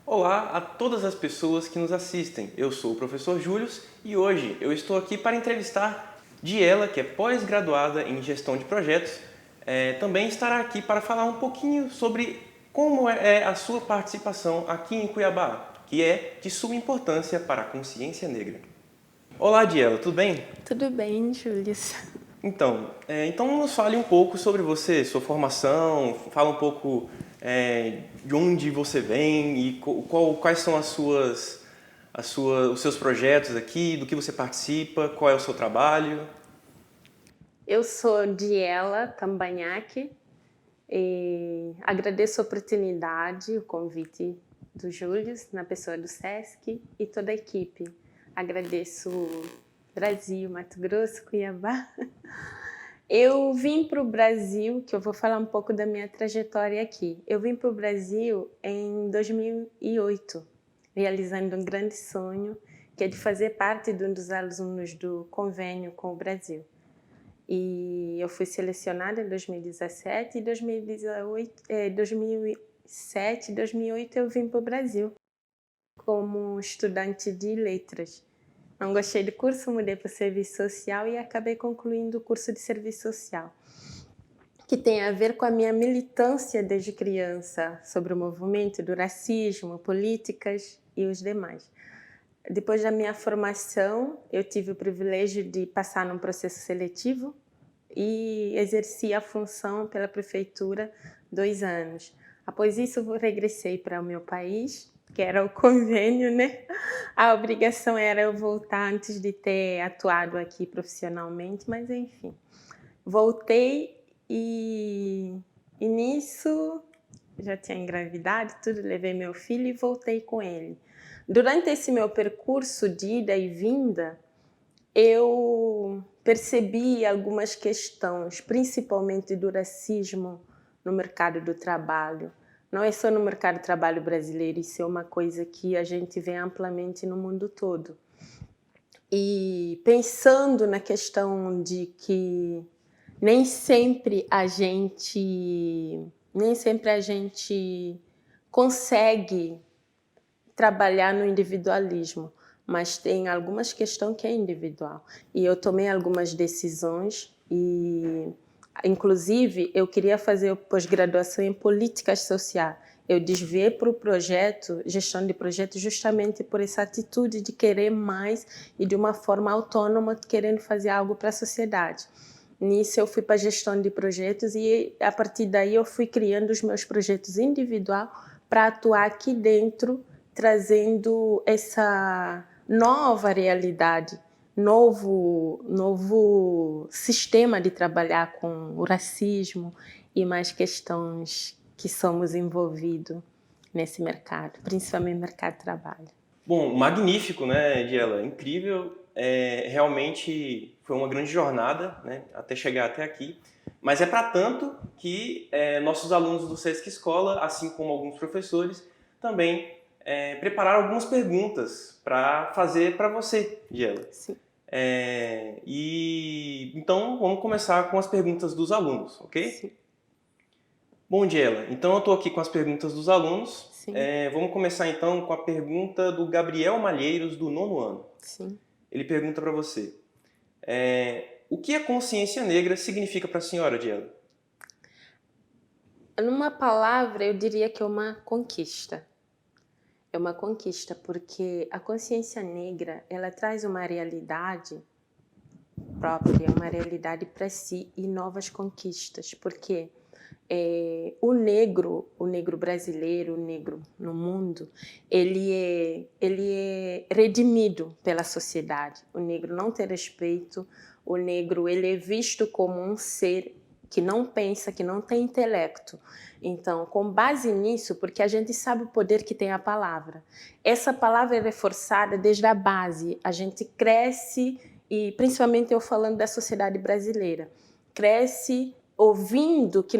Olá a todas as pessoas que nos assistem. Eu sou o professor Júlio e hoje eu estou aqui para entrevistar Diela, que é pós-graduada em gestão de projetos. Também estará aqui para falar um pouquinho sobre como é a sua participação aqui em Cuiabá, que é de suma importância para a consciência negra. Olá, Diela, tudo bem? Tudo bem, Júlio. Então nos fale um pouco sobre você, sua formação, fala um pouco de onde você vem e quais são os seus projetos aqui, do que você participa, qual é o seu trabalho. Eu sou Diela Tambanhaque e agradeço a oportunidade, o convite do Júlio, na pessoa do SESC e toda a equipe. Agradeço Brasil, Mato Grosso, Cuiabá. Eu vim para o Brasil, que eu vou falar um pouco da minha trajetória aqui. Eu vim para o Brasil em 2008, realizando um grande sonho, que é de fazer parte de um dos alunos do convênio com o Brasil. E eu fui selecionada em 2017 e 2007, 2008 eu vim para o Brasil como estudante de letras. Não gostei do curso, mudei para o serviço social e acabei concluindo o curso de serviço social, que tem a ver com a minha militância desde criança sobre o movimento do racismo, políticas e os demais. Depois da minha formação, eu tive o privilégio de passar num processo seletivo e exerci a função pela prefeitura 2 anos. Após isso, eu regressei para o meu país, que era o convênio, né? A obrigação era eu voltar antes de ter atuado aqui profissionalmente, mas enfim. Voltei e nisso já tinha engravidado, tudo, levei meu filho e voltei com ele. Durante esse meu percurso de ida e vinda, eu percebi algumas questões, principalmente do racismo no mercado do trabalho. Não é só no mercado do trabalho brasileiro, isso é uma coisa que a gente vê amplamente no mundo todo. E pensando na questão de que nem sempre a gente consegue trabalhar no individualismo, mas tem algumas questões que é individual. E eu tomei algumas decisões e, inclusive, eu queria fazer pós-graduação em políticas sociais. Eu desviei para o projeto, gestão de projetos, justamente por essa atitude de querer mais e de uma forma autônoma, querendo fazer algo para a sociedade. Nisso eu fui para a gestão de projetos e a partir daí eu fui criando os meus projetos individuais para atuar aqui dentro, trazendo essa nova realidade, novo sistema de trabalhar com o racismo e mais questões que somos envolvidos nesse mercado, principalmente no mercado de trabalho. Bom, magnífico, né, Diela? Incrível. Realmente foi uma grande jornada, né, até chegar até aqui. Mas é para tanto que nossos alunos do Sesc Escola, assim como alguns professores, também prepararam algumas perguntas para fazer para você, Diela. Sim. Então vamos começar com as perguntas dos alunos, ok? Sim. Bom, Diela, então eu estou aqui com as perguntas dos alunos. Sim. Vamos começar então com a pergunta do Gabriel Malheiros, do 9º ano. Sim. Ele pergunta para você, o que a consciência negra significa para a senhora, Diela? Numa palavra, eu diria que é uma conquista. É uma conquista porque a consciência negra, ela traz uma realidade própria, uma realidade para si e novas conquistas, porque o negro brasileiro, o negro no mundo, ele é redimido pela sociedade. O negro não tem respeito, o negro ele é visto como um ser que não pensa, que não tem intelecto. Então, com base nisso, porque a gente sabe o poder que tem a palavra, essa palavra é reforçada desde a base, a gente cresce, e principalmente eu falando da sociedade brasileira, cresce ouvindo que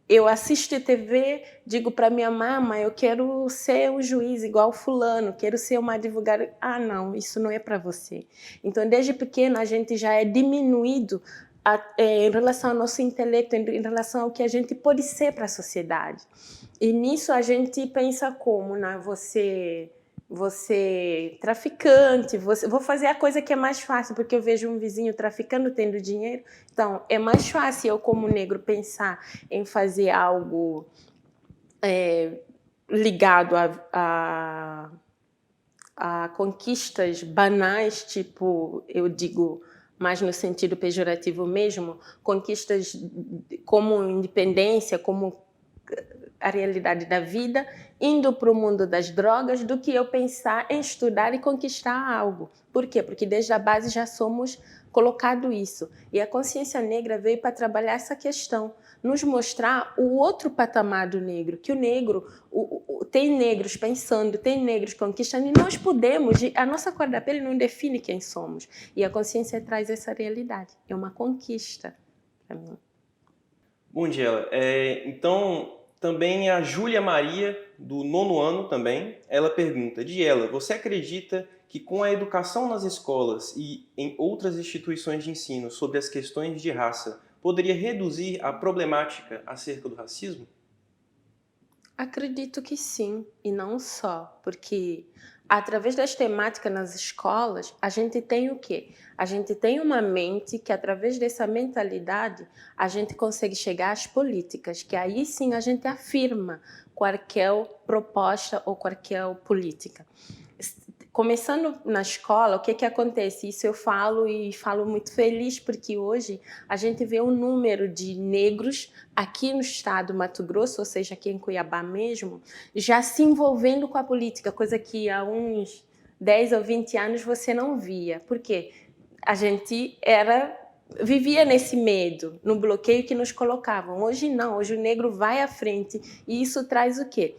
eu assisto TV, digo para minha mãe, eu quero ser um juiz igual fulano, quero ser uma advogada. Ah, não, isso não é para você. Então, desde pequeno, a gente já é diminuído em relação ao nosso intelecto, em relação ao que a gente pode ser para a sociedade. E nisso a gente pensa como, né? Você traficante, vou fazer a coisa que é mais fácil, porque eu vejo um vizinho traficando tendo dinheiro. Então, é mais fácil eu, como negro, pensar em fazer algo ligado a conquistas banais, tipo, eu digo mais no sentido pejorativo mesmo, conquistas como independência, como a realidade da vida, indo para o mundo das drogas, do que eu pensar em estudar e conquistar algo. Por quê? Porque desde a base já somos colocado isso. E a consciência negra veio para trabalhar essa questão, nos mostrar o outro patamar do negro, que o negro, tem negros pensando, tem negros conquistando, e nós podemos, a nossa cor da pele não define quem somos. E a consciência traz essa realidade. É uma conquista para mim. Bom dia, ela. Então, também a Júlia Maria, do 9º ano também, ela pergunta, Diela, você acredita que com a educação nas escolas e em outras instituições de ensino sobre as questões de raça, poderia reduzir a problemática acerca do racismo? Acredito que sim, e não só, porque através das temáticas nas escolas, a gente tem o quê? A gente tem uma mente que, através dessa mentalidade, a gente consegue chegar às políticas, que aí sim a gente afirma qualquer proposta ou qualquer política. Começando na escola, o que acontece? Isso eu falo e falo muito feliz, porque hoje a gente vê um número de negros aqui no estado do Mato Grosso, ou seja, aqui em Cuiabá mesmo, já se envolvendo com a política, coisa que há uns 10 ou 20 anos você não via. Por quê? A gente vivia nesse medo, no bloqueio que nos colocavam. Hoje não, hoje o negro vai à frente e isso traz o quê?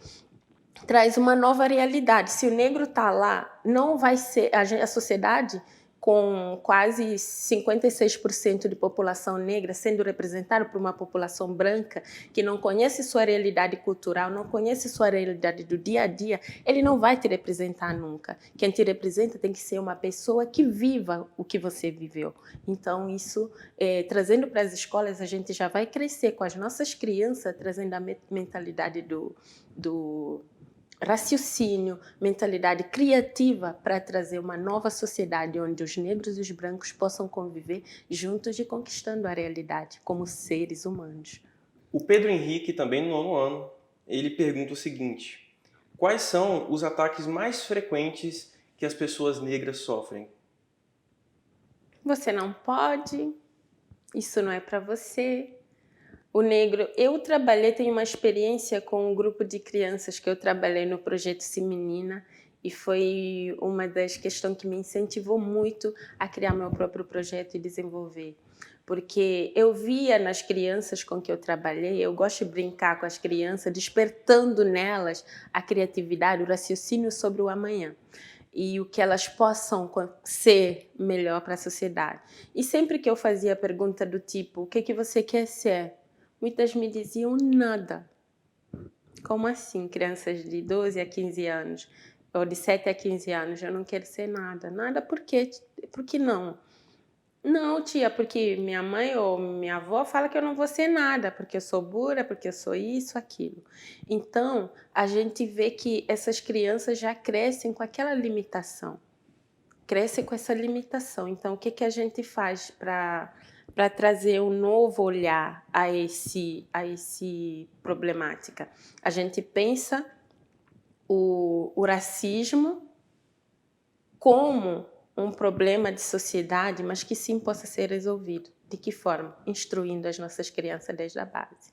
Traz uma nova realidade. Se o negro está lá, não vai ser a sociedade com quase 56% de população negra sendo representada por uma população branca que não conhece sua realidade cultural, não conhece sua realidade do dia a dia, ele não vai te representar nunca. Quem te representa tem que ser uma pessoa que viva o que você viveu. Então, isso, trazendo para as escolas, a gente já vai crescer com as nossas crianças, trazendo a mentalidade do raciocínio, mentalidade criativa para trazer uma nova sociedade onde os negros e os brancos possam conviver juntos e conquistando a realidade como seres humanos. O Pedro Henrique, também no 9º ano, ele pergunta o seguinte, quais são os ataques mais frequentes que as pessoas negras sofrem? Você não pode, isso não é para você. O negro, eu tenho uma experiência com um grupo de crianças que eu trabalhei no projeto Se Menina e foi uma das questões que me incentivou muito a criar meu próprio projeto e desenvolver. Porque eu via nas crianças com que eu trabalhei, eu gosto de brincar com as crianças, despertando nelas a criatividade, o raciocínio sobre o amanhã e o que elas possam ser melhor para a sociedade. E sempre que eu fazia a pergunta do tipo, o que você quer ser? Muitas me diziam nada. Como assim, crianças de 12 a 15 anos? Ou de 7 a 15 anos, eu não quero ser nada. Nada por quê? Por que não? Não, tia, porque minha mãe ou minha avó fala que eu não vou ser nada, porque eu sou burra, porque eu sou isso, aquilo. Então, a gente vê que essas crianças já crescem com aquela limitação. Crescem com essa limitação. Então, o que a gente faz para trazer um novo olhar a esse problemática? A gente pensa o racismo como um problema de sociedade, mas que sim possa ser resolvido. De que forma? Instruindo as nossas crianças desde a base.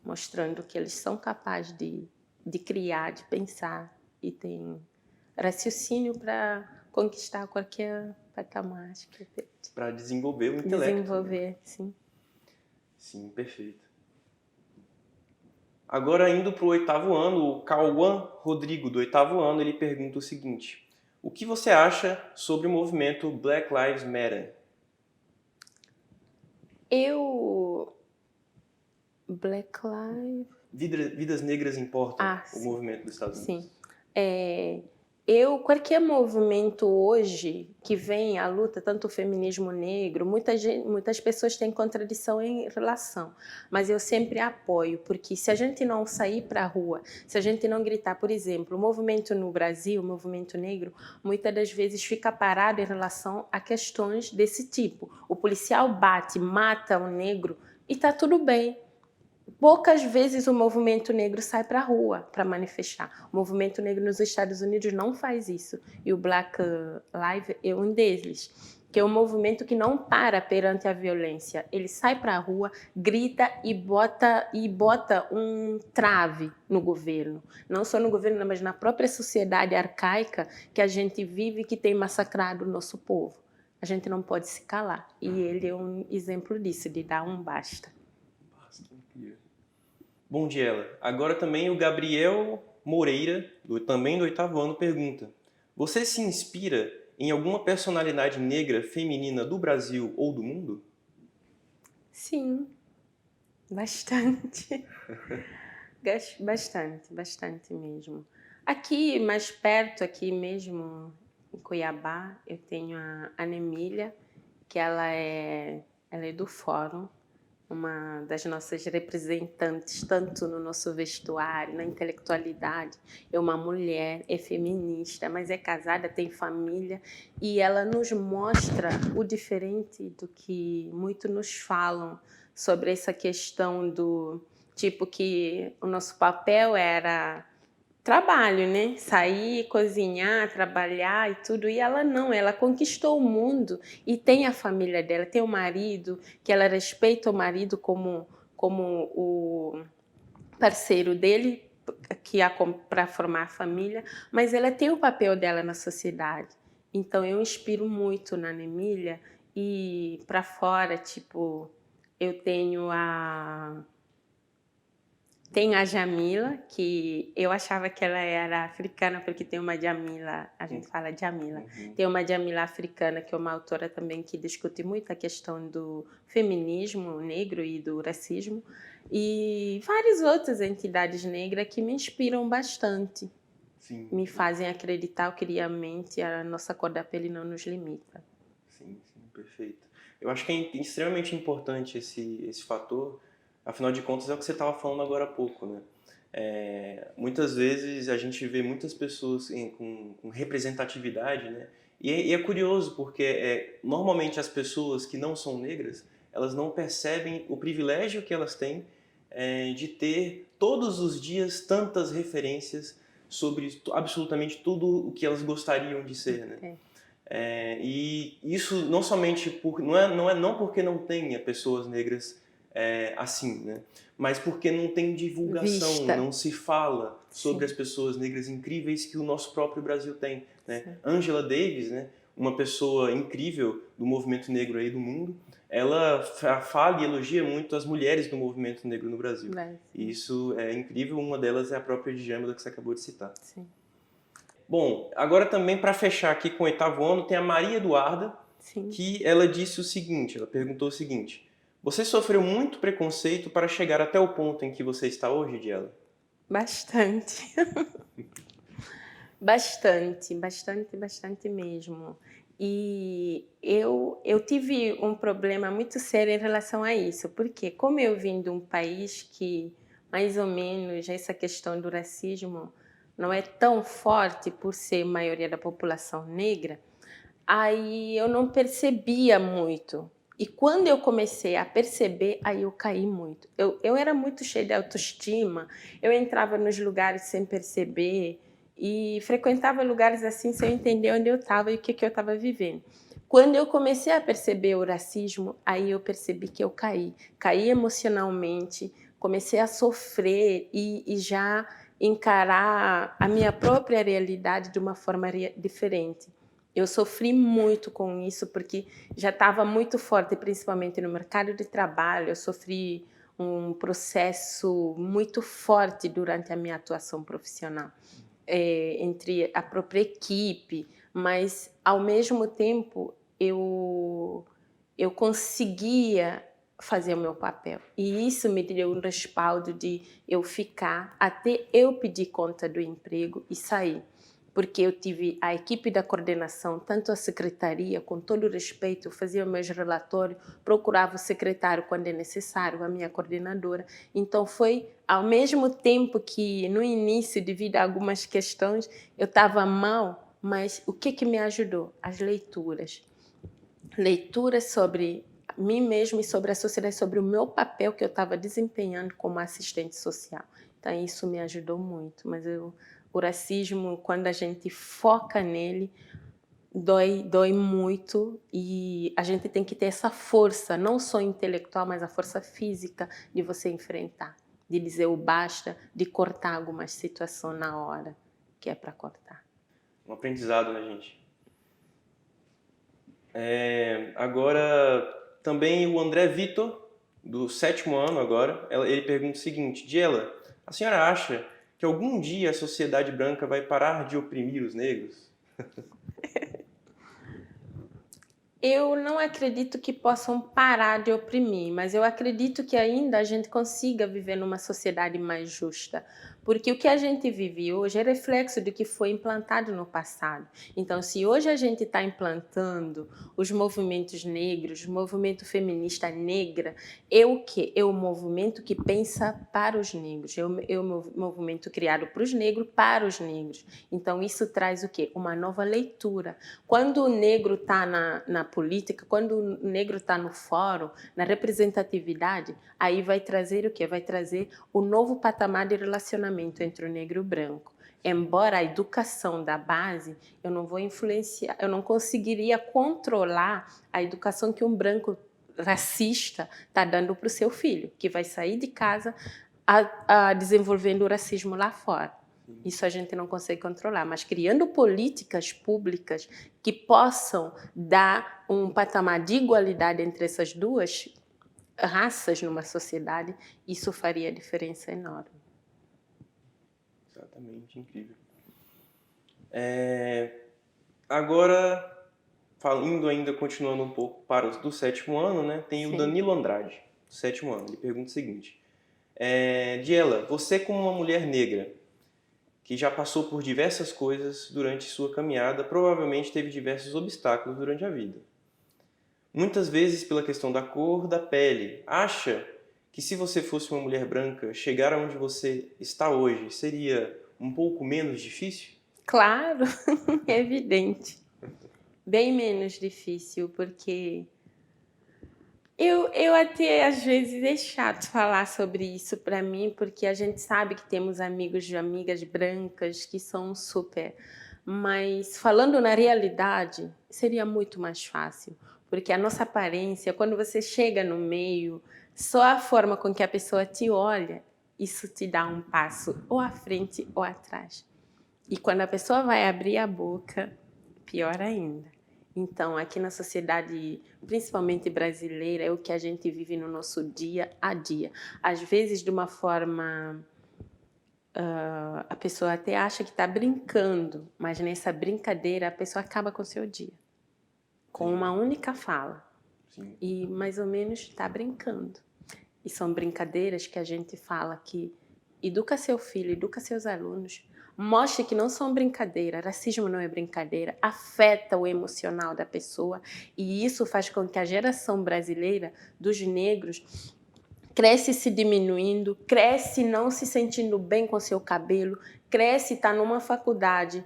Mostrando que eles são capazes de criar, de pensar e têm raciocínio para conquistar qualquer patamar. Acho que é Para desenvolver o intelecto. desenvolver, sim. Sim, perfeito. Agora, indo para o 8º ano, o Cauã Rodrigo, do 8º ano, ele pergunta o seguinte, o que você acha sobre o movimento Black Lives Matter? Black Lives... Vidas Negras Importam, o movimento dos Estados Unidos. Sim. Qualquer movimento hoje que vem à luta, tanto o feminismo negro, muitas pessoas têm contradição em relação, mas eu sempre apoio, porque se a gente não sair para a rua, se a gente não gritar, por exemplo, o movimento no Brasil, o movimento negro, muitas das vezes fica parado em relação a questões desse tipo. O policial bate, mata um negro e está tudo bem. Poucas vezes o movimento negro sai para a rua para manifestar. O movimento negro nos Estados Unidos não faz isso. E o Black Lives é um deles, que é um movimento que não para perante a violência. Ele sai para a rua, grita e bota um trave no governo. Não só no governo, mas na própria sociedade arcaica que a gente vive, que tem massacrado o nosso povo. A gente não pode se calar. E ele é um exemplo disso, de dar um basta. Bom dia, ela. Agora também o Gabriel Moreira, também do 8º ano, pergunta: você se inspira em alguma personalidade negra feminina do Brasil ou do mundo? Sim, bastante. Bastante mesmo. Aqui, mais perto, aqui mesmo, em Cuiabá, eu tenho a Ana Emília, que ela é do Fórum, uma das nossas representantes, tanto no nosso vestuário, na intelectualidade. É uma mulher, é feminista, mas é casada, tem família, e ela nos mostra o diferente do que muito nos falam sobre essa questão do tipo que o nosso papel era trabalho, né? Sair, cozinhar, trabalhar e tudo. E ela não, ela conquistou o mundo e tem a família dela, tem o marido, que ela respeita o marido como o parceiro dele, que para formar a família, mas ela tem o papel dela na sociedade. Então eu inspiro muito na Ana Emília e para fora, tipo, eu tenho tem a Jamila, que eu achava que ela era africana, porque tem uma Jamila, a gente fala Jamila. Tem uma Jamila africana, que é uma autora também que discute muito a questão do feminismo negro e do racismo. E várias outras entidades negras que me inspiram bastante. Sim. Me fazem acreditar que realmente a nossa cor da pele não nos limita. Sim, perfeito. Eu acho que é extremamente importante esse fator. Afinal de contas, é o que você estava falando agora há pouco, né? Muitas vezes a gente vê muitas pessoas com representatividade, né? E é curioso porque normalmente as pessoas que não são negras, elas não percebem o privilégio que elas têm de ter todos os dias tantas referências sobre absolutamente tudo o que elas gostariam de ser, né? E isso não somente não porque não tenha pessoas negras assim, né? Mas porque não tem divulgação, não se fala sobre as pessoas negras incríveis que o nosso próprio Brasil tem, né? Angela Davis, né? Uma pessoa incrível do movimento negro aí do mundo, ela fala e elogia muito as mulheres do movimento negro no Brasil. E isso é incrível, uma delas é a própria Djamila que você acabou de citar. Sim. Bom, agora também para fechar aqui com o 8º ano, tem a Maria Eduarda, que ela disse o seguinte, ela perguntou o seguinte: você sofreu muito preconceito para chegar até o ponto em que você está hoje, Diela? Bastante. Bastante mesmo. E eu tive um problema muito sério em relação a isso, porque como eu vim de um país que, mais ou menos, essa questão do racismo não é tão forte por ser maioria da população negra, aí eu não percebia muito. E quando eu comecei a perceber, aí eu caí muito. Eu era muito cheia de autoestima, eu entrava nos lugares sem perceber e frequentava lugares assim sem entender onde eu estava e o que eu estava vivendo. Quando eu comecei a perceber o racismo, aí eu percebi que eu caí. Caí emocionalmente, comecei a sofrer e já encarar a minha própria realidade de uma forma diferente. Eu sofri muito com isso porque já estava muito forte, principalmente no mercado de trabalho. Eu sofri um processo muito forte durante a minha atuação profissional, entre a própria equipe, mas ao mesmo tempo eu conseguia fazer o meu papel. E isso me deu um respaldo de eu ficar até eu pedir conta do emprego e sair. porque eu tive a equipe da coordenação, tanto a secretaria, com todo o respeito, eu fazia meus relatórios, procurava o secretário quando é necessário, a minha coordenadora. Então foi ao mesmo tempo que no início, devido a algumas questões, eu estava mal, mas o que me ajudou? As leituras. Leituras sobre mim mesma e sobre a sociedade, sobre o meu papel que eu estava desempenhando como assistente social. Então, isso me ajudou muito. Mas o racismo, quando a gente foca nele, dói muito, e a gente tem que ter essa força, não só intelectual, mas a força física de você enfrentar, de dizer o basta, de cortar algumas situações na hora que é para cortar. Um aprendizado, né, gente? Agora, também o André Vitor, do 7º ano agora, ele pergunta o seguinte: Diela, a senhora acha que algum dia a sociedade branca vai parar de oprimir os negros? Eu não acredito que possam parar de oprimir, mas eu acredito que ainda a gente consiga viver numa sociedade mais justa, porque o que a gente vive hoje é reflexo do que foi implantado no passado. Então, se hoje a gente está implantando os movimentos negros, o movimento feminista negra, é o quê? É o movimento que pensa para os negros, é o movimento criado para os negros, para os negros. Então, isso traz o quê? Uma nova leitura. Quando o negro está na política, quando o negro está no fórum, na representatividade, aí vai trazer o quê? Vai trazer o novo patamar de relacionamento entre o negro e o branco. Embora a educação da base, eu não vou influenciar, eu não conseguiria controlar a educação que um branco racista está dando para o seu filho, que vai sair de casa desenvolvendo o racismo lá fora. Isso a gente não consegue controlar, mas criando políticas públicas que possam dar um patamar de igualdade entre essas duas raças numa sociedade, isso faria diferença enorme. Exatamente, incrível. Agora, indo ainda, continuando um pouco para os do 7º ano, né, tem Sim. o Danilo Andrade, do 7º ano. Ele pergunta o seguinte: Diela, você como uma mulher negra, que já passou por diversas coisas durante sua caminhada, provavelmente teve diversos obstáculos durante a vida. Muitas vezes pela questão da cor da pele. Acha que se você fosse uma mulher branca, chegar aonde você está hoje seria um pouco menos difícil? Claro, é evidente. Bem menos difícil, porque eu até, às vezes, é chato falar sobre isso para mim, porque a gente sabe que temos amigos e amigas brancas que são super. Mas, falando na realidade, seria muito mais fácil, porque a nossa aparência, quando você chega no meio, só a forma com que a pessoa te olha, isso te dá um passo ou à frente ou atrás. E quando a pessoa vai abrir a boca, pior ainda. Então, aqui na sociedade, principalmente brasileira, é o que a gente vive no nosso dia a dia. Às vezes, de uma forma, a pessoa até acha que está brincando, mas nessa brincadeira a pessoa acaba com o seu dia. Com uma única fala. Sim. E mais ou menos está brincando. E são brincadeiras que a gente fala que educa seu filho, educa seus alunos, mostre que não são brincadeira, racismo não é brincadeira, afeta o emocional da pessoa, e isso faz com que a geração brasileira dos negros cresce se diminuindo, cresce não se sentindo bem com seu cabelo, cresce está numa faculdade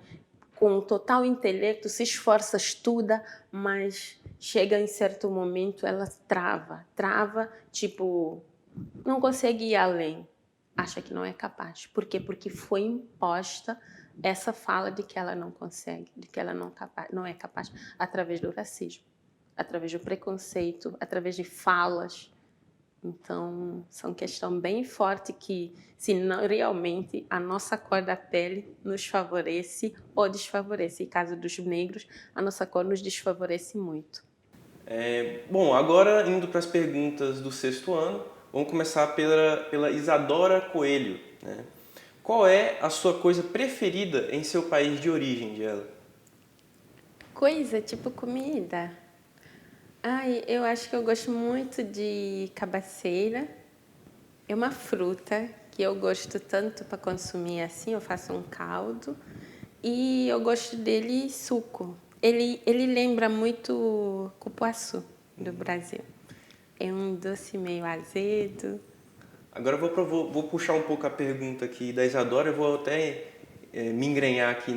com total intelecto, se esforça, estuda, mas chega em certo momento ela trava, tipo, não consegue ir além. Acha que não é capaz. Por quê? Porque foi imposta essa fala de que ela não consegue, de que ela não é capaz, através do racismo, através do preconceito, através de falas. Então, são questões bem fortes que, se não realmente a nossa cor da pele nos favorece ou desfavorece. Em caso dos negros, a nossa cor nos desfavorece muito. Bom, agora indo para as perguntas do 6º ano, vamos começar pela Isadora Coelho, né? Qual é a sua coisa preferida em seu país de origem, Diela? Coisa tipo comida. Ai, eu acho que eu gosto muito de cabaceira. É uma fruta que eu gosto tanto para consumir assim, eu faço um caldo. E eu gosto dele suco. Ele lembra muito cupuaçu do Brasil. É um doce meio azedo. Agora vou puxar um pouco a pergunta aqui da Isadora, eu vou até me engrenhar aqui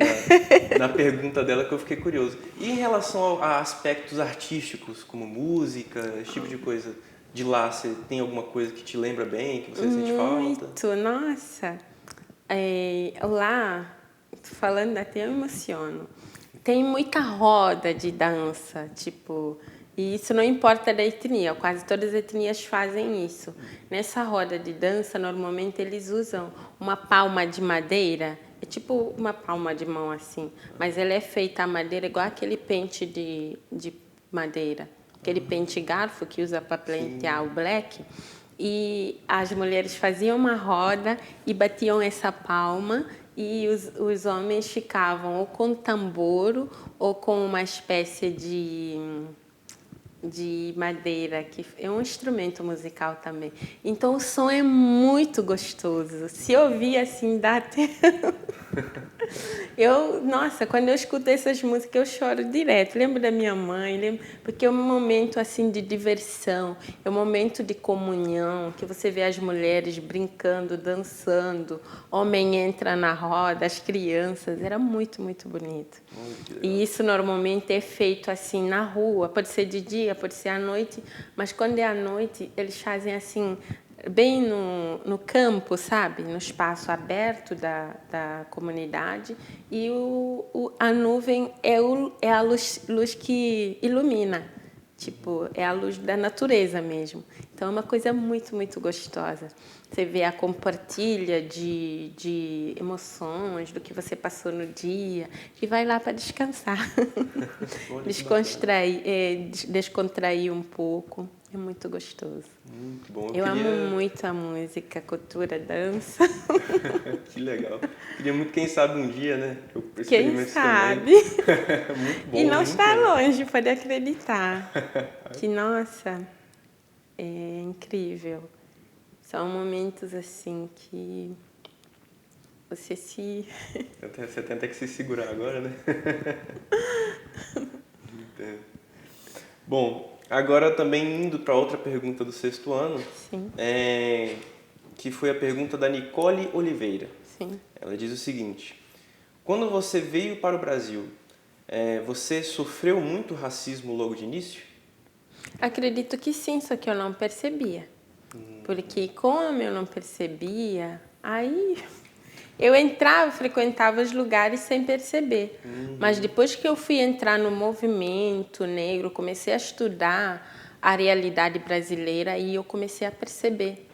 na pergunta dela que eu fiquei curioso. E em relação a aspectos artísticos, como música, esse tipo de coisa, de lá, você tem alguma coisa que te lembra bem, que você sente falta? Muito, nossa. Lá, falando até eu emociono. Tem muita roda de dança, tipo, e isso não importa da etnia, quase todas as etnias fazem isso. Nessa roda de dança, normalmente eles usam uma palma de madeira, é tipo uma palma de mão assim, mas ela é feita a madeira igual aquele pente de madeira, aquele pente garfo que usa para pentear o black. E as mulheres faziam uma roda e batiam essa palma e os homens ficavam ou com tambor ou com uma espécie de madeira, que é um instrumento musical também. Então o som é muito gostoso. Se ouvir assim, dá até... Nossa, quando eu escuto essas músicas eu choro direto. Lembro da minha mãe, porque é um momento assim de diversão, é um momento de comunhão, que você vê as mulheres brincando, dançando, homem entra na roda, as crianças, era muito, muito bonito. E isso normalmente é feito assim na rua, pode ser de dia, pode ser à noite, mas quando é à noite eles fazem assim bem no campo, sabe? No espaço aberto da comunidade. E a nuvem é a luz que ilumina. Tipo, é a luz da natureza mesmo. Então, é uma coisa muito, muito gostosa. Você vê a compartilha de emoções, do que você passou no dia, e vai lá para descansar. Descontrair um pouco. É muito gostoso. Muito bom. Eu amo muito a música, a cultura, a dança. Que legal. Queria muito, quem sabe, um dia, né? Eu Quem experimento isso sabe? também. Muito bom. E não muito está legal. longe, pode acreditar. Que, nossa, é incrível. São momentos assim que você se... Você tem até que se segurar agora, né? Entendo. Bom, agora também indo para outra pergunta do sexto ano, Sim, que foi a pergunta da Nicole Oliveira. sim. Ela diz o seguinte: quando você veio para o Brasil, você sofreu muito racismo logo de início? Acredito que sim, só que eu não percebia. Porque como eu não percebia, aí eu entrava, frequentava os lugares sem perceber. Mas depois que eu fui entrar no movimento negro, comecei a estudar a realidade brasileira e eu comecei a perceber.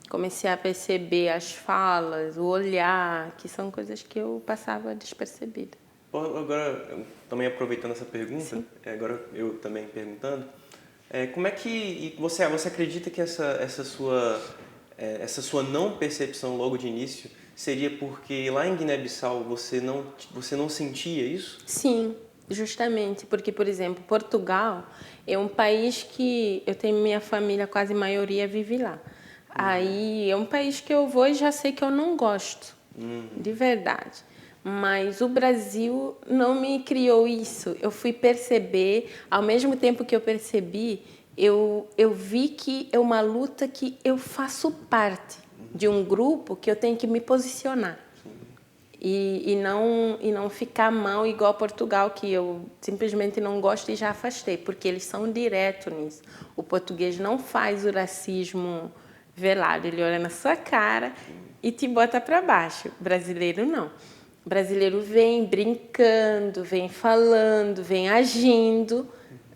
Comecei a perceber as falas, o olhar, que são coisas que eu passava despercebida. Agora, também aproveitando essa pergunta, agora eu também perguntando, como é que você acredita que essa sua não percepção logo de início seria porque lá em Guiné-Bissau você não sentia isso? Sim, justamente, porque, por exemplo, Portugal é um país que eu tenho minha família, quase maioria vive lá. Aí é um país que eu vou e já sei que eu não gosto, de verdade. Mas o Brasil não me criou isso. Eu fui perceber, ao mesmo tempo que eu percebi, eu vi que é uma luta que eu faço parte de um grupo que eu tenho que me posicionar. E não ficar mal igual Portugal, que eu simplesmente não gosto e já afastei, porque eles são direto nisso. O português não faz o racismo velado, ele olha na sua cara e te bota para baixo. O brasileiro não. O brasileiro vem brincando, vem falando, vem agindo,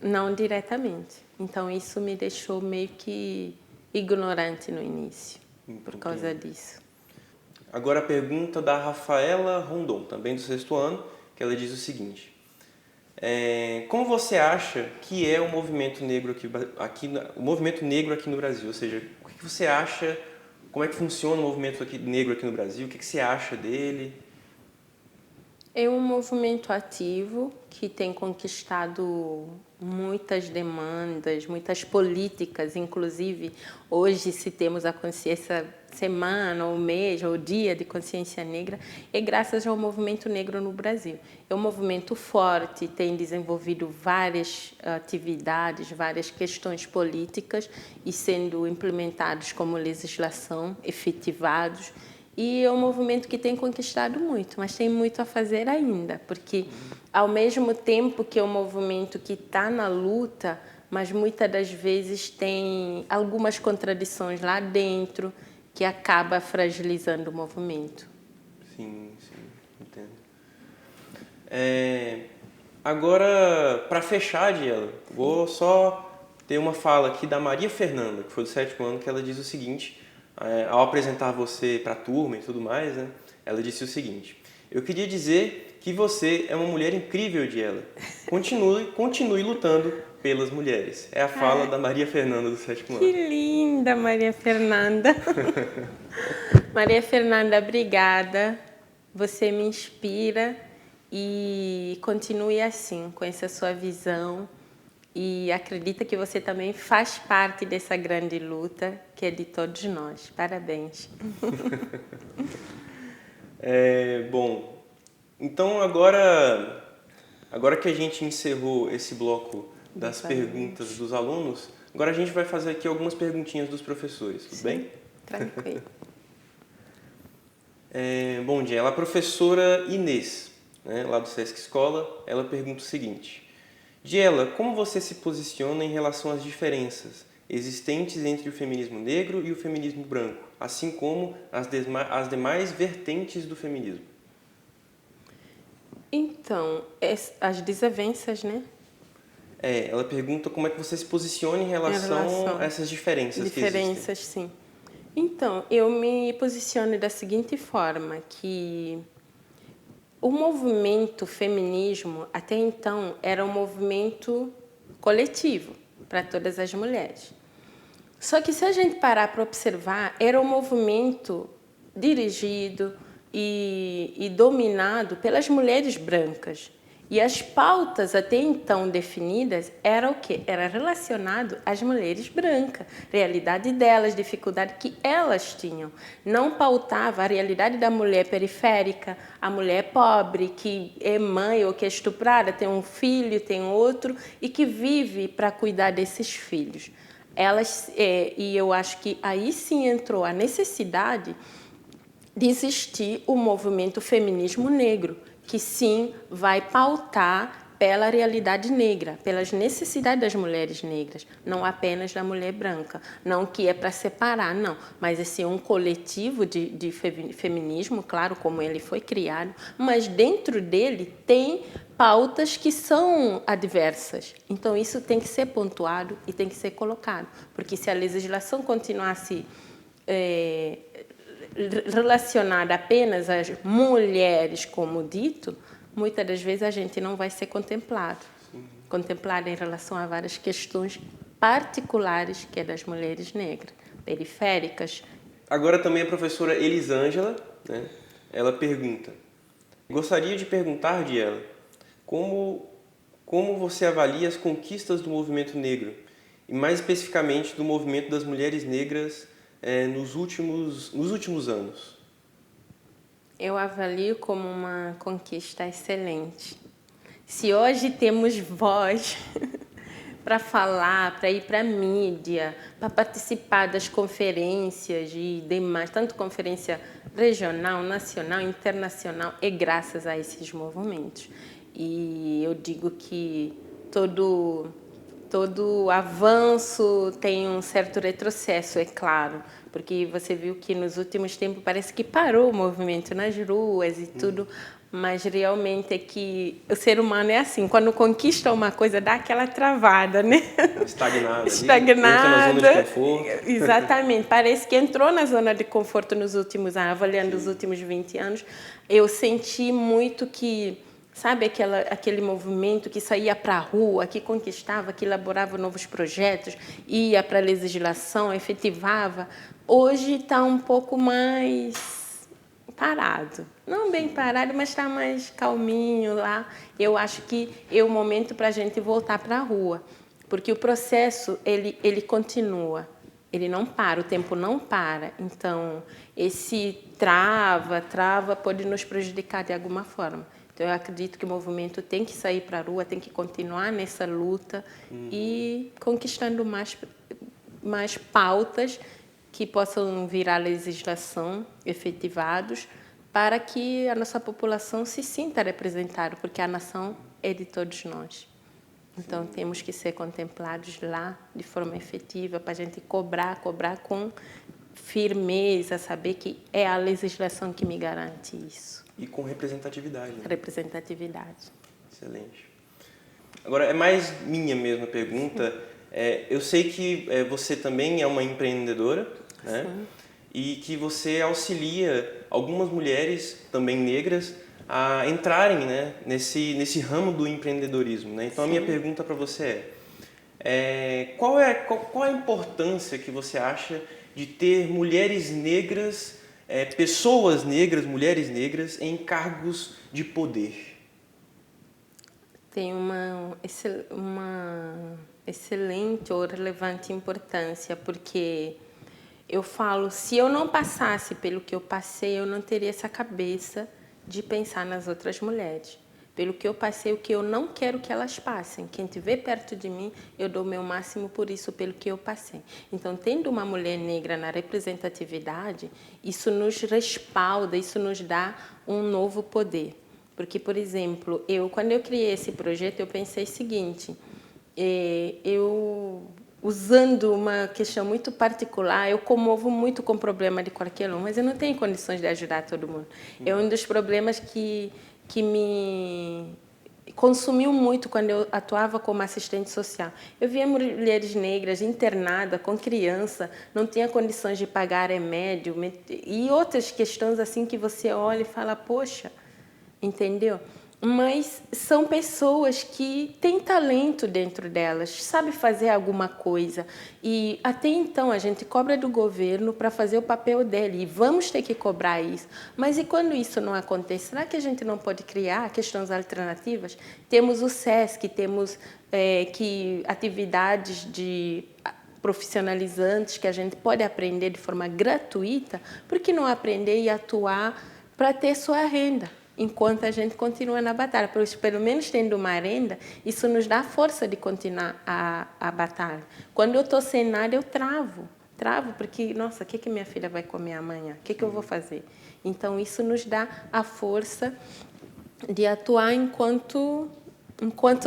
não diretamente. Então isso me deixou meio que ignorante no início, por causa disso. Agora a pergunta da Rafaela Rondon, também do sexto ano, que ela diz o seguinte: como você acha que é o movimento negro o movimento negro aqui no Brasil? Ou seja, o que você acha, como é que funciona o movimento negro aqui no Brasil? O que você acha dele? É um movimento ativo que tem conquistado muitas demandas, muitas políticas, inclusive hoje se temos a consciência semana, ou mês, ou dia de consciência negra, é graças ao movimento negro no Brasil. É um movimento forte, tem desenvolvido várias atividades, várias questões políticas e sendo implementados como legislação, efetivados. E é um movimento que tem conquistado muito, mas tem muito a fazer ainda, porque ao mesmo tempo que é um movimento que está na luta, mas muitas das vezes tem algumas contradições lá dentro que acaba fragilizando o movimento. Sim, entendo. Agora, para fechar, Diela, vou só ter uma fala aqui da Maria Fernanda, que foi do 7º ano, que ela diz o seguinte, ao apresentar você para a turma e tudo mais, né, ela disse o seguinte: eu queria dizer que você é uma mulher incrível, Diela. Continue lutando pelas mulheres. É a fala da Maria Fernanda do 7º ano. Que linda, Maria Fernanda. Maria Fernanda, obrigada. Você me inspira e continue assim, com essa sua visão. E acredita que você também faz parte dessa grande luta que é de todos nós. Parabéns. Bom, então agora que a gente encerrou esse bloco das perguntas dos alunos, agora a gente vai fazer aqui algumas perguntinhas dos professores, tudo bem? Tranquilo. Bom dia, ela é a professora Inês, né, lá do Sesc Escola. Ela pergunta o seguinte: Diela, como você se posiciona em relação às diferenças existentes entre o feminismo negro e o feminismo branco, assim como as demais vertentes do feminismo? Então, as desavenças, né? Ela pergunta como é que você se posiciona em relação a essas diferenças que existem. Diferenças, sim. Então, eu me posiciono da seguinte forma, que o movimento feminismo, até então, era um movimento coletivo para todas as mulheres. Só que se a gente parar para observar, era um movimento dirigido e dominado pelas mulheres brancas. E as pautas até então definidas eram o quê? Era relacionado às mulheres brancas, realidade delas, dificuldade que elas tinham. Não pautava a realidade da mulher periférica, a mulher pobre, que é mãe ou que é estuprada, tem um filho, tem outro, e que vive para cuidar desses filhos. E eu acho que aí sim entrou a necessidade de existir o movimento feminismo negro, que sim vai pautar pela realidade negra, pelas necessidades das mulheres negras, não apenas da mulher branca. Não que é para separar, não, mas esse é um coletivo de feminismo, claro, como ele foi criado, mas dentro dele tem pautas que são adversas. Então, isso tem que ser pontuado e tem que ser colocado, porque se a legislação continuasse relacionada apenas às mulheres, como dito, muitas das vezes a gente não vai ser contemplado em relação a várias questões particulares que é das mulheres negras, periféricas. Agora também a professora Elisângela, né, ela pergunta: gostaria de perguntar, Diela, como você avalia as conquistas do movimento negro, e mais especificamente do movimento das mulheres negras nos últimos anos? Eu avalio como uma conquista excelente. Se hoje temos voz para falar, para ir para a mídia, para participar das conferências e demais, tanto conferência regional, nacional, internacional, é graças a esses movimentos. E eu digo que todo avanço tem um certo retrocesso, é claro, porque você viu que nos últimos tempos parece que parou o movimento nas ruas e tudo, mas realmente é que o ser humano é assim, quando conquista uma coisa dá aquela travada, né? Estagnada. Estagnada. Entra na zona de conforto. Exatamente, parece que entrou na zona de conforto nos últimos anos, avaliando os últimos 20 anos. Eu senti muito que, sabe, aquele movimento que saía para a rua, que conquistava, que elaborava novos projetos, ia para a legislação, efetivava. Hoje está um pouco mais parado. Não bem parado, mas está mais calminho lá. Eu acho que é o momento para a gente voltar para a rua, porque o processo ele continua, ele não para, o tempo não para. Então, esse trava pode nos prejudicar de alguma forma. Então, eu acredito que o movimento tem que sair para a rua, tem que continuar nessa luta e conquistando mais pautas que possam virar legislação efetivados para que a nossa população se sinta representada, porque a nação é de todos nós. Então, temos que ser contemplados lá de forma efetiva para a gente cobrar com firmeza, saber que é a legislação que me garante isso. E com representatividade. Né? Representatividade. Excelente. Agora, é mais minha mesma pergunta. Eu sei que você também é uma empreendedora, né? Sim. E que você auxilia algumas mulheres, também negras, a entrarem, né, nesse ramo do empreendedorismo. Né? Então, a minha pergunta para você qual a importância que você acha de ter mulheres negras, pessoas negras, mulheres negras, em cargos de poder? Tem uma excelente ou relevante importância, porque eu falo, se eu não passasse pelo que eu passei, eu não teria essa cabeça de pensar nas outras mulheres. Pelo que eu passei, o que eu não quero que elas passem. Quem estiver perto de mim, eu dou o meu máximo por isso, pelo que eu passei. Então, tendo uma mulher negra na representatividade, isso nos respalda, isso nos dá um novo poder. Porque, por exemplo, quando eu criei esse projeto, eu pensei o seguinte, usando uma questão muito particular, eu comovo muito com o problema de qualquer um, mas eu não tenho condições de ajudar todo mundo. É um dos problemas que me consumiu muito quando eu atuava como assistente social. Eu via mulheres negras internadas, com criança, não tinha condições de pagar remédio, e outras questões assim que você olha e fala, poxa, entendeu? Mas são pessoas que têm talento dentro delas, sabem fazer alguma coisa. E até então a gente cobra do governo para fazer o papel dele, e vamos ter que cobrar isso. Mas e quando isso não acontece, será que a gente não pode criar questões alternativas? Temos o SESC, temos atividades profissionalizantes que a gente pode aprender de forma gratuita, por que não aprender e atuar para ter sua renda? Enquanto a gente continua na batalha, porque pelo menos tendo uma renda, isso nos dá força de continuar a batalha. Quando eu estou sem nada, eu travo, porque, nossa, o que minha filha vai comer amanhã? O que eu vou fazer? Então, isso nos dá a força de atuar enquanto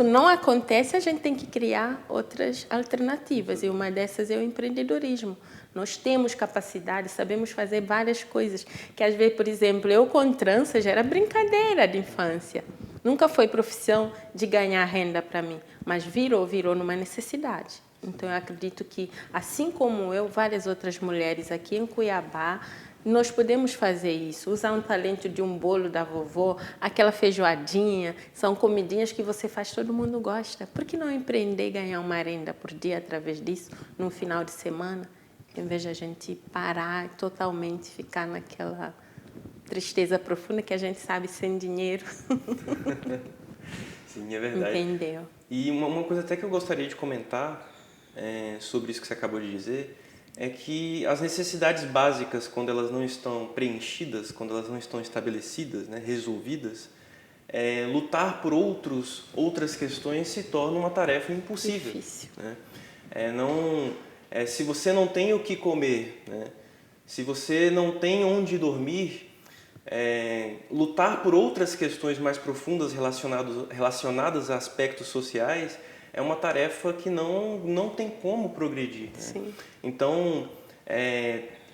não acontece, a gente tem que criar outras alternativas, e uma dessas é o empreendedorismo. Nós temos capacidade, sabemos fazer várias coisas, que às vezes, por exemplo, eu com trança já era brincadeira de infância. Nunca foi profissão de ganhar renda para mim, mas virou numa necessidade. Então, eu acredito que, assim como eu, várias outras mulheres aqui em Cuiabá, nós podemos fazer isso, usar um talento de um bolo da vovó, aquela feijoadinha, são comidinhas que você faz, todo mundo gosta. Por que não empreender e ganhar uma renda por dia através disso, num final de semana? Em vez de a gente parar e totalmente ficar naquela tristeza profunda que a gente sabe sem dinheiro. Sim, é verdade. Entendeu? E uma coisa até que eu gostaria de comentar sobre isso que você acabou de dizer, é que as necessidades básicas, quando elas não estão preenchidas, quando elas não estão estabelecidas, né, resolvidas, lutar por outras questões se torna uma tarefa impossível. Difícil. Né? Se você não tem o que comer, né, se você não tem onde dormir, lutar por outras questões mais profundas relacionadas a aspectos sociais é uma tarefa que não tem como progredir. Né? Sim. Então,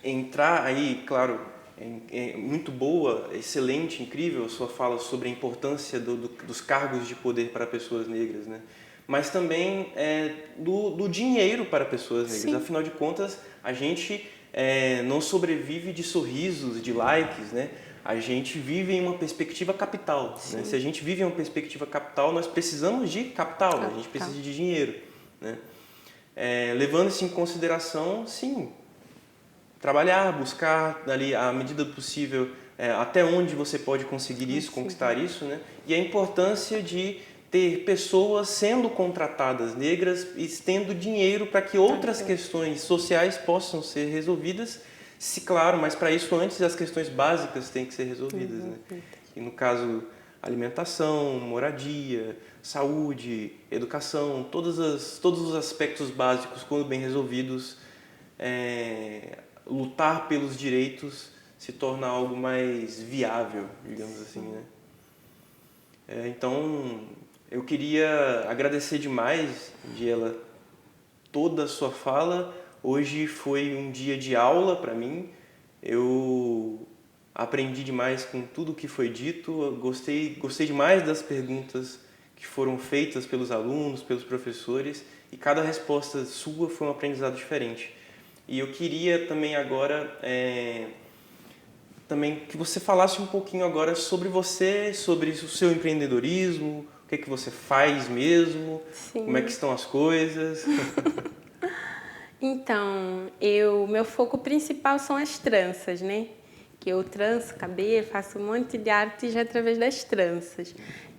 entrar aí, claro, é muito boa, excelente, incrível a sua fala sobre a importância dos cargos de poder para pessoas negras, né? Mas também do dinheiro para pessoas negras. Sim. Afinal de contas, a gente não sobrevive de sorrisos, de likes, né? A gente vive em uma perspectiva capital. Né? Se a gente vive em uma perspectiva capital, nós precisamos de capital. Né? A gente precisa de dinheiro. Né? Levando isso em consideração, sim, trabalhar, buscar, ali, à medida do possível, até onde você pode conseguir isso, conquistar isso, né? E a importância de ter pessoas sendo contratadas negras e tendo dinheiro para que outras questões sociais possam ser resolvidas. Se claro, mas para isso antes as questões básicas têm que ser resolvidas, né? E no caso, alimentação, moradia, saúde, educação, todos os aspectos básicos, quando bem resolvidos, lutar pelos direitos se torna algo mais viável, digamos assim, né? Então, eu queria agradecer demais, Diela, toda a sua fala. Hoje foi um dia de aula para mim. Eu aprendi demais com tudo que foi dito. Eu gostei demais das perguntas que foram feitas pelos alunos, pelos professores, e cada resposta sua foi um aprendizado diferente. E eu queria também agora também que você falasse um pouquinho agora sobre você, sobre o seu empreendedorismo, o que é que você faz mesmo, Sim. Como é que estão as coisas. Então, meu foco principal são as tranças, né? Que eu tranço cabelo, faço um monte de artes através das tranças.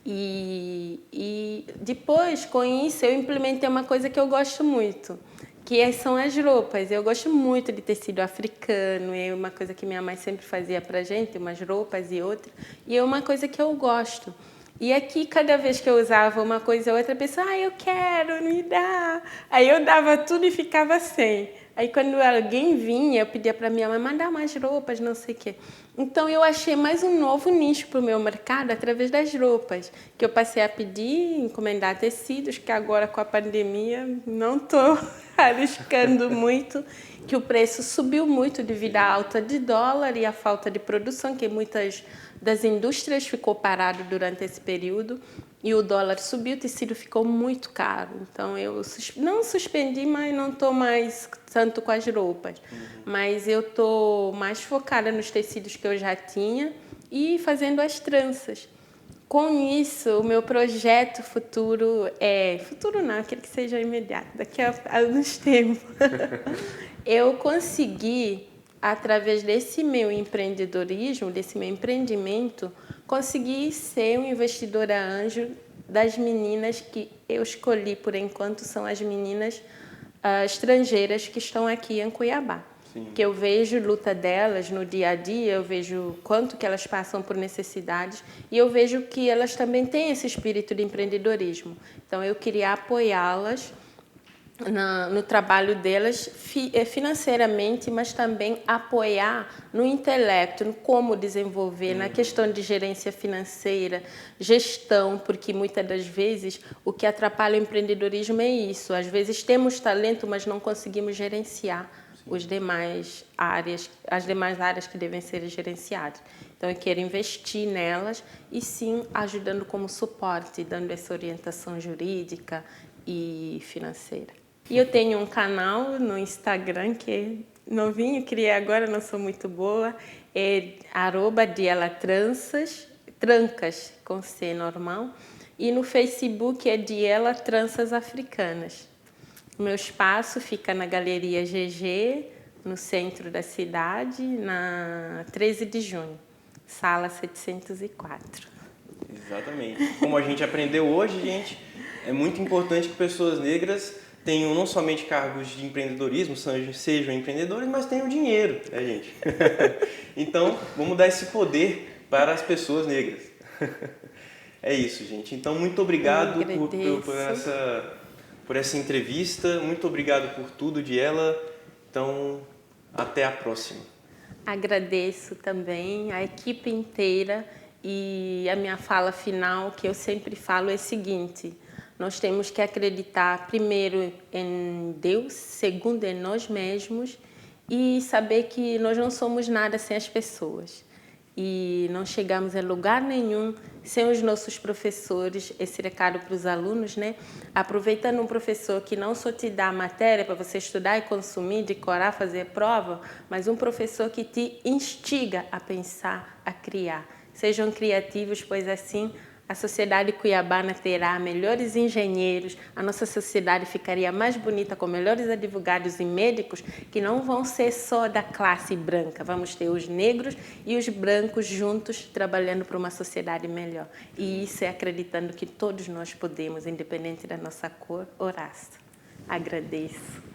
E depois, com isso, eu implementei uma coisa que eu gosto muito, que são as roupas. Eu gosto muito de tecido africano, é uma coisa que minha mãe sempre fazia pra gente, umas roupas e outras, e é uma coisa que eu gosto. E aqui, cada vez que eu usava uma coisa ou outra, a pessoa, eu quero, me dá. Aí eu dava tudo e ficava sem. Aí quando alguém vinha, eu pedia para minha mãe, mandar mais roupas, não sei o quê. Então eu achei mais um novo nicho para o meu mercado através das roupas, que eu passei a pedir, encomendar tecidos, que agora com a pandemia não estou arriscando muito, que o preço subiu muito devido à alta de dólar e à falta de produção, que muitas das indústrias ficou parado durante esse período e o dólar subiu, o tecido ficou muito caro. Então eu não suspendi, mas não estou mais tanto com as roupas. Mas eu estou mais focada nos tecidos que eu já tinha e fazendo as tranças. Com isso, o meu projeto futuro futuro não, eu quero que seja imediato, daqui a alguns tempos. Eu consegui, através desse meu empreendedorismo, desse meu empreendimento, consegui ser uma investidora anjo das meninas que eu escolhi por enquanto, são as meninas estrangeiras que estão aqui em Cuiabá. Sim. Que eu vejo a luta delas no dia a dia, eu vejo quanto que elas passam por necessidades e eu vejo que elas também têm esse espírito de empreendedorismo. Então eu queria apoiá-las no trabalho delas financeiramente, mas também apoiar no intelecto, no como desenvolver, na questão de gerência financeira, gestão, porque muitas das vezes o que atrapalha o empreendedorismo é isso. Às vezes temos talento, mas não conseguimos gerenciar as demais áreas que devem ser gerenciadas. Então, eu quero investir nelas e, sim, ajudando como suporte, dando essa orientação jurídica e financeira. E eu tenho um canal no Instagram que é novinho, criei agora, não sou muito boa, é @DielaTranças, trancas com C normal, e no Facebook é Diela Tranças Africanas. O meu espaço fica na Galeria GG, no centro da cidade, na 13 de junho, sala 704. Exatamente. Como a gente aprendeu hoje, gente, é muito importante que pessoas negras tenham não somente cargos de empreendedorismo, sejam empreendedores, mas tenham dinheiro, né, gente? Então, vamos dar esse poder para as pessoas negras. É isso, gente. Então, muito obrigado por essa entrevista. Muito obrigado por tudo, Diela. Então, até a próxima. Agradeço também a equipe inteira e a minha fala final, que eu sempre falo, é a seguinte: nós temos que acreditar primeiro em Deus, segundo em nós mesmos e saber que nós não somos nada sem as pessoas. E não chegamos a lugar nenhum sem os nossos professores. Esse recado para os alunos, né? Aproveitando um professor que não só te dá a matéria para você estudar e consumir, decorar, fazer prova, mas um professor que te instiga a pensar, a criar. Sejam criativos, pois assim a sociedade cuiabana terá melhores engenheiros, a nossa sociedade ficaria mais bonita com melhores advogados e médicos que não vão ser só da classe branca. Vamos ter os negros e os brancos juntos trabalhando para uma sociedade melhor. E isso é acreditando que todos nós podemos, independente da nossa cor ou raça. Agradeço.